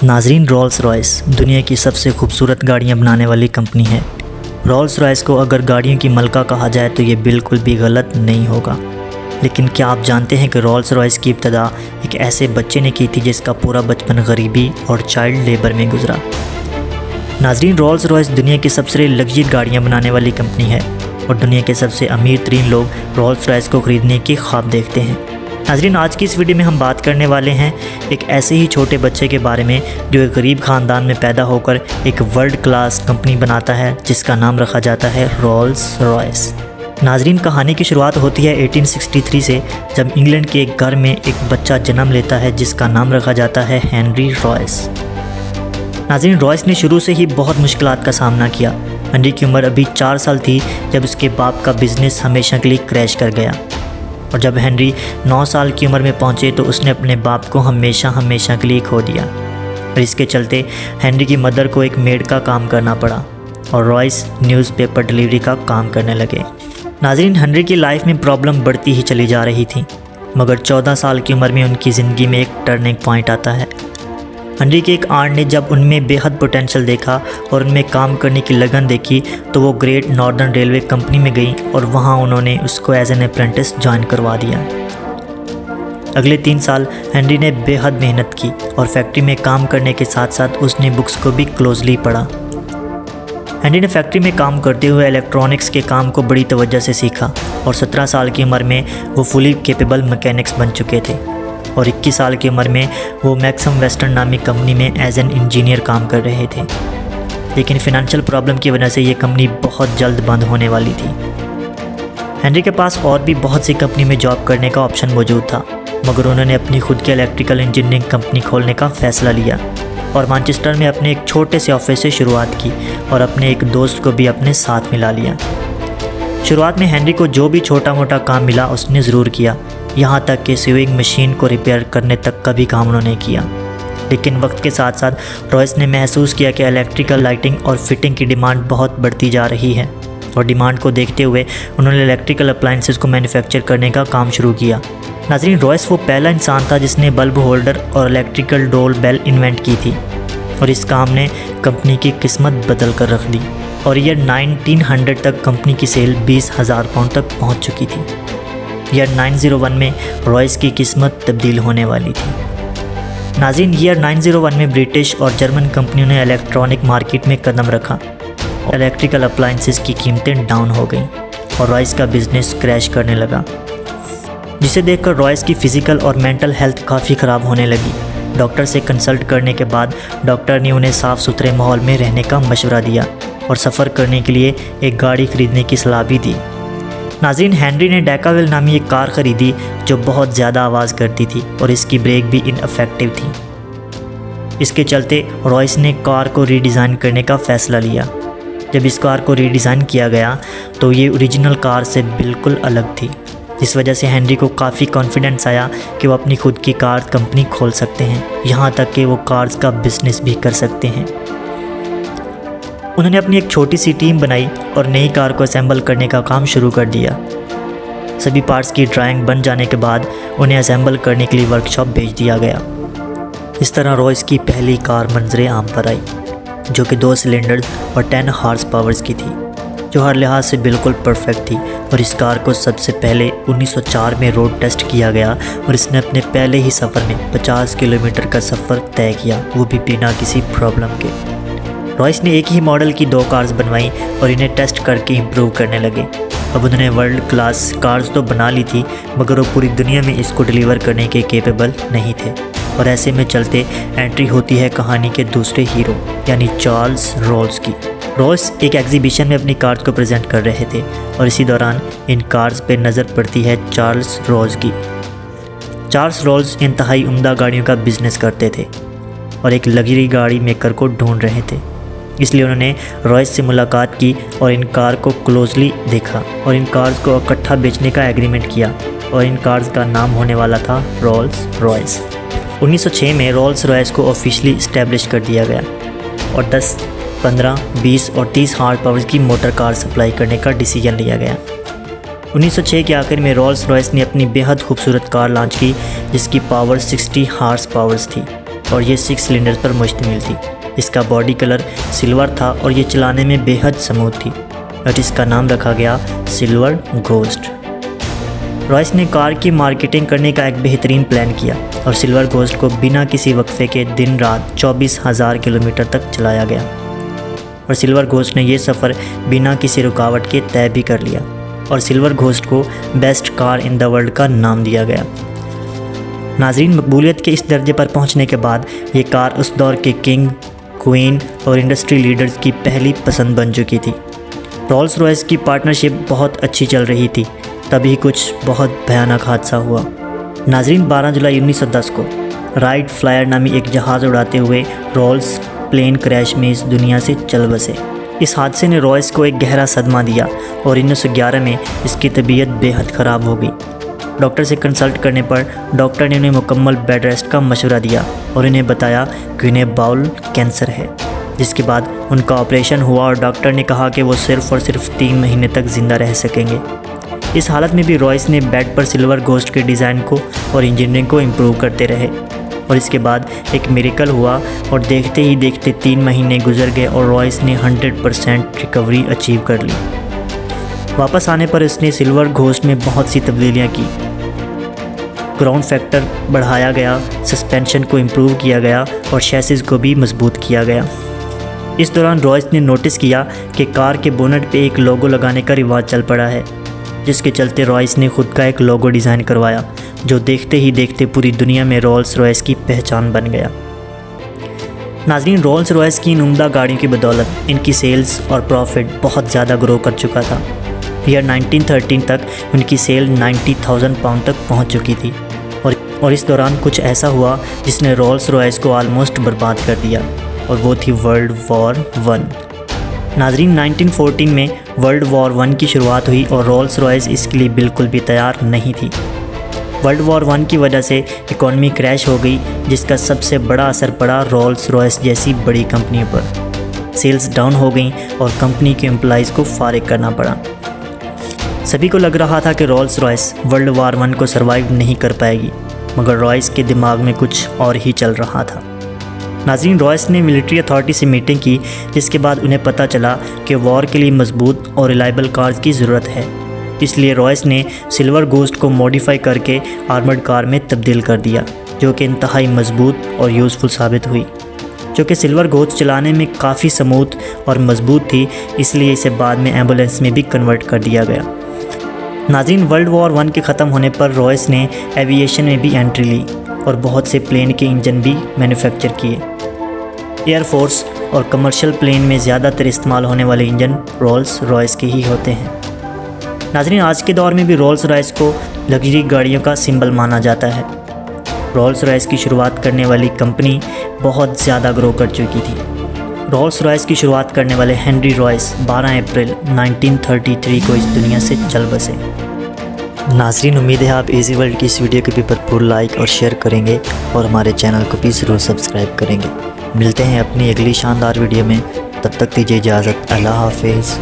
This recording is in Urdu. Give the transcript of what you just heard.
ناظرین، رولس رائس دنیا کی سب سے خوبصورت گاڑیاں بنانے والی کمپنی ہے۔ رولس رائس کو اگر گاڑیوں کی ملکہ کہا جائے تو یہ بالکل بھی غلط نہیں ہوگا، لیکن کیا آپ جانتے ہیں کہ رولس رائس کی ابتدا ایک ایسے بچے نے کی تھی جس کا پورا بچپن غریبی اور چائلڈ لیبر میں گزرا؟ ناظرین، رولس رائس دنیا کی سب سے لگژری گاڑیاں بنانے والی کمپنی ہے اور دنیا کے سب سے امیر ترین لوگ رولس رائس کو خریدنے کی خواب دیکھتے ہیں۔ ناظرین، آج کی اس ویڈیو میں ہم بات کرنے والے ہیں ایک ایسے ہی چھوٹے بچے کے بارے میں جو ایک غریب خاندان میں پیدا ہو کر ایک ورلڈ کلاس کمپنی بناتا ہے جس کا نام رکھا جاتا ہے رولس رائس۔ ناظرین، کہانی کی شروعات ہوتی ہے 1863 سے، جب انگلینڈ کے ایک گھر میں ایک بچہ جنم لیتا ہے جس کا نام رکھا جاتا ہے ہنری رائس۔ ناظرین، رائس نے شروع سے ہی بہت مشکلات کا سامنا کیا۔ ہنری کی عمر ابھی 4 سال تھی جب اس کے باپ کا بزنس ہمیشہ کے لیے کریش کر گیا، اور جب ہنری 9 سال کی عمر میں پہنچے تو اس نے اپنے باپ کو ہمیشہ کے لیے کھو دیا، اور اس کے چلتے ہنری کی مدر کو ایک میڈ کا کام کرنا پڑا اور رائس نیوز پیپر ڈیلیوری کا کام کرنے لگے۔ ناظرین، ہنری کی لائف میں پرابلم بڑھتی ہی چلی جا رہی تھی، مگر 14 سال کی عمر میں ان کی زندگی میں ایک ٹرننگ پوائنٹ آتا ہے۔ ہنری کے ایک آنٹ نے جب ان میں بے حد پوٹینشل دیکھا اور ان میں کام کرنے کی لگن دیکھی تو وہ گریٹ ناردرن ریلوے کمپنی میں گئی اور وہاں انہوں نے اس کو ایز این اپرینٹس جوائن کروا دیا۔ اگلے 3 سال ہنری نے بے حد محنت کی اور فیکٹری میں کام کرنے کے ساتھ ساتھ اس نے بکس کو بھی کلوزلی پڑھا۔ ہنری نے فیکٹری میں کام کرتے ہوئے الیکٹرانکس کے کام کو بڑی توجہ سے سیکھا اور 17 سال کی عمر میں وہ فلی کیپیبل میکینکس بن چکے تھے، اور 21 سال کی عمر میں وہ میکسم ویسٹرن نامی کمپنی میں ایز این انجینئر کام کر رہے تھے، لیکن فنانشل پرابلم کی وجہ سے یہ کمپنی بہت جلد بند ہونے والی تھی۔ ہنری کے پاس اور بھی بہت سی کمپنی میں جاب کرنے کا آپشن موجود تھا، مگر انہوں نے اپنی خود کی الیکٹریکل انجینئرنگ کمپنی کھولنے کا فیصلہ لیا اور مانچسٹر میں اپنے ایک چھوٹے سے آفس سے شروعات کی اور اپنے ایک دوست کو بھی اپنے ساتھ ملا لیا۔ شروعات میں ہنری کو جو بھی چھوٹا موٹا کام ملا اس نے ضرور کیا، یہاں تک کہ سیونگ مشین کو ریپیئر کرنے تک کا بھی کام انہوں نے کیا، لیکن وقت کے ساتھ ساتھ رائس نے محسوس کیا کہ الیکٹریکل لائٹنگ اور فٹنگ کی ڈیمانڈ بہت بڑھتی جا رہی ہے، اور ڈیمانڈ کو دیکھتے ہوئے انہوں نے الیکٹریکل اپلائنسز کو مینوفیکچر کرنے کا کام شروع کیا۔ ناظرین، رائس وہ پہلا انسان تھا جس نے بلب ہولڈر اور الیکٹریکل ڈور بیل انوینٹ کی تھی، اور اس کام نے کمپنی کی قسمت بدل کر رکھ دی، اور ایئر 1900 تک کمپنی کی سیل 20,000 پاؤنڈ تک پہنچ چکی تھی۔ ایئر 901 میں رائس کی قسمت تبدیل ہونے والی تھی۔ ناظرین، ایئر 901 میں برٹش اور جرمن کمپنیوں نے الیکٹرانک مارکیٹ میں قدم رکھا اور الیکٹریکل اپلائنسز کی قیمتیں ڈاؤن ہو گئیں اور رائس کا بزنس کریش کرنے لگا، جسے دیکھ کر رائس کی فزیکل اور مینٹل ہیلتھ کافی خراب ہونے لگی۔ ڈاکٹر سے کنسلٹ کرنے کے بعد ڈاکٹر نے انہیں صاف ستھرے ماحول میں رہنے کا مشورہ دیا اور سفر کرنے کے لیے ایک گاڑی خریدنے کی صلاح بھی دی۔ ناظرین، ہنری نے ڈیکاویل نامی ایک کار خریدی جو بہت زیادہ آواز کرتی تھی اور اس کی بریک بھی ان افیکٹو تھی۔ اس کے چلتے رائس نے کار کو ری ڈیزائن کرنے کا فیصلہ لیا۔ جب اس کار کو ری ڈیزائن کیا گیا تو یہ اوریجنل کار سے بالکل الگ تھی، جس وجہ سے ہنری کو کافی کانفیڈنس آیا کہ وہ اپنی خود کی کار کمپنی کھول سکتے ہیں، یہاں تک کہ وہ کارز کا بزنس بھی کر سکتے ہیں۔ انہوں نے اپنی ایک چھوٹی سی ٹیم بنائی اور نئی کار کو اسمبل کرنے کا کام شروع کر دیا۔ سبھی پارٹس کی ڈرائنگ بن جانے کے بعد انہیں اسمبل کرنے کے لیے ورکشاپ بھیج دیا گیا۔ اس طرح رائس کی پہلی کار منظر عام پر آئی، جو کہ 2 سلنڈرز اور 10 ہارس پاورز کی تھی، جو ہر لحاظ سے بالکل پرفیکٹ تھی، اور اس کار کو سب سے پہلے 1904 میں روڈ ٹیسٹ کیا گیا اور اس نے اپنے پہلے ہی سفر میں 50 کلومیٹر کا سفر طے کیا، وہ بھی بنا کسی پرابلم کے۔ رائس نے ایک ہی ماڈل کی 2 کارز بنوائیں اور انہیں ٹیسٹ کر کے امپروو کرنے لگے۔ اب انہوں نے ورلڈ کلاس کارز تو بنا لی تھی، مگر وہ پوری دنیا میں اس کو ڈیلیور کرنے کے کیپیبل نہیں تھے، اور ایسے میں چلتے انٹری ہوتی ہے کہانی کے دوسرے ہیرو یعنی چارلز رولس کی۔ رولس ایک ایگزیبیشن میں اپنی کارز کو پریزنٹ کر رہے تھے اور اسی دوران ان کارز پہ نظر پڑتی ہے چارلز رولس کی۔ چارلز رولس انتہائی عمدہ گاڑیوں کا بزنس کرتے تھے اور ایک لگژری گاڑی میکر کو ڈھونڈ رہے تھے، اس لیے انہوں نے رائس سے ملاقات کی اور ان کار کو کلوزلی دیکھا اور ان کارز کو اکٹھا بیچنے کا ایگریمنٹ کیا، اور ان کارز کا نام ہونے والا تھا رولس رائس۔ 1906 میں رولس رائس کو آفیشلی اسٹیبلش کر دیا گیا اور 10، 15، 20 اور 30 ہارس پاورز کی موٹر کار سپلائی کرنے کا ڈیسیجن لیا گیا۔ 1906 کے آخر میں رولس رائس نے اپنی بے حد خوبصورت کار لانچ کی جس کی پاور 60 ہارس پاورز تھی، اور یہ 6 سلنڈرز پر مشتمل تھی۔ اس کا باڈی کلر سلور تھا اور یہ چلانے میں بے حد سموتھ تھی اور اس کا نام رکھا گیا سلور گھوسٹ۔ رائس نے کار کی مارکیٹنگ کرنے کا ایک بہترین پلان کیا اور سلور گھوسٹ کو بنا کسی وقفے کے دن رات 24,000 کلومیٹر تک چلایا گیا اور سلور گھوسٹ نے یہ سفر بنا کسی رکاوٹ کے طے بھی کر لیا اور سلور گھوسٹ کو best car in the world کا نام دیا گیا۔ ناظرین، مقبولیت کے اس درجے پر پہنچنے کے بعد یہ کار اس دور کے کنگ، کوئین اور انڈسٹری لیڈرز کی پہلی پسند بن چکی تھی۔ رولز رائس کی پارٹنرشپ بہت اچھی چل رہی تھی، تبھی کچھ بہت بھیانک حادثہ ہوا۔ ناظرین، 12 جولائی 1910 کو رائٹ فلائر نامی ایک جہاز اڑاتے ہوئے رولز پلین کریش میں اس دنیا سے چل بسے۔ اس حادثے نے رائس کو ایک گہرا صدمہ دیا اور 1911 میں اس کی طبیعت بے حد خراب ہو گئی۔ ڈاکٹر سے کنسلٹ کرنے پر ڈاکٹر نے انہیں مکمل بیڈ ریسٹ کا مشورہ دیا اور انہیں بتایا کہ انہیں باؤل کینسر ہے، جس کے بعد ان کا آپریشن ہوا اور ڈاکٹر نے کہا کہ وہ صرف اور صرف 3 مہینے تک زندہ رہ سکیں گے۔ اس حالت میں بھی رائس نے بیڈ پر سلور گھوسٹ کے ڈیزائن کو اور انجینئرنگ کو امپروو کرتے رہے اور اس کے بعد ایک میریکل ہوا اور دیکھتے ہی دیکھتے 3 مہینے گزر گئے اور رائس نے 100% ریکوری اچیو کر لی۔ واپس آنے پر اس نے سلور گھوسٹ میں بہت سی تبدیلیاں کی۔ گراؤنڈ فیکٹر بڑھایا گیا، سسپینشن کو امپروو کیا گیا اور شیسز کو بھی مضبوط کیا گیا۔ اس دوران رائس نے نوٹس کیا کہ کار کے بونٹ پہ ایک لوگو لگانے کا رواج چل پڑا ہے، جس کے چلتے رائس نے خود کا ایک لوگو ڈیزائن کروایا جو دیکھتے ہی دیکھتے پوری دنیا میں رولز رائس کی پہچان بن گیا۔ ناظرین، رولز رائس کی ان عمدہ گاڑیوں کی بدولت ان کی سیلز اور پروفٹ بہت زیادہ گرو کر چکا تھا۔ ایئر 1913 تک ان کی سیل 90,000 پاؤنڈ تک پہنچ چکی تھی اور اس دوران کچھ ایسا ہوا جس نے رولز رائس کو آلموسٹ برباد کر دیا اور وہ تھی ورلڈ وار 1۔ ناظرین، 1914 میں ورلڈ وار 1 کی شروعات ہوئی اور رولز رائس اس کے لیے بالکل بھی تیار نہیں تھی۔ ورلڈ وار 1 کی وجہ سے اکانومی کریش ہو گئی، جس کا سب سے بڑا اثر پڑا رولز رائس جیسی بڑی کمپنیوں پر۔ سیلز ڈاؤن ہو گئیں اور کمپنی کے امپلائیز کو فارغ کرنا پڑا۔ سبھی کو لگ رہا تھا کہ رولز رائس ورلڈ وار 1 کو سروائیو نہیں کر پائے گی، مگر رائس کے دماغ میں کچھ اور ہی چل رہا تھا۔ ناظرین، رائس نے ملٹری اتھارٹی سے میٹنگ کی، جس کے بعد انہیں پتہ چلا کہ وار کے لیے مضبوط اور ریلائبل کارز کی ضرورت ہے۔ اس لیے رائس نے سلور گھوسٹ کو موڈیفائی کر کے آرمرڈ کار میں تبدیل کر دیا، جو کہ انتہائی مضبوط اور یوزفل ثابت ہوئی۔ جو کہ سلور گھوسٹ چلانے میں کافی سموتھ اور مضبوط تھی، اس لیے اسے بعد میں ایمبولینس میں بھی کنورٹ کر دیا گیا۔ ناظرین، ورلڈ وار 1 کے ختم ہونے پر رائس نے ایوییشن میں بھی انٹری لی اور بہت سے پلین کے انجن بھی مینوفیکچر کیے۔ ایئر فورس اور کمرشل پلین میں زیادہ تر استعمال ہونے والے انجن رولز رائس کے ہی ہوتے ہیں۔ ناظرین، آج کے دور میں بھی رولز رائس کو لگژری گاڑیوں کا سمبل مانا جاتا ہے۔ رولز رائس کی شروعات کرنے والی کمپنی بہت زیادہ گرو کر چکی تھی۔ رولز رائس کی شروعات کرنے والے ہنری رائس 12 اپریل 1933 کو اس دنیا سے چل بسے۔ ناظرین، امید ہے آپ ایزی ورلڈ کی اس ویڈیو کو بھی بھرپور لائک اور شیئر کریں گے اور ہمارے چینل کو بھی ضرور سبسکرائب کریں گے۔ ملتے ہیں اپنی اگلی شاندار ویڈیو میں، تب تک دیجیے اجازت۔ اللہ حافظ۔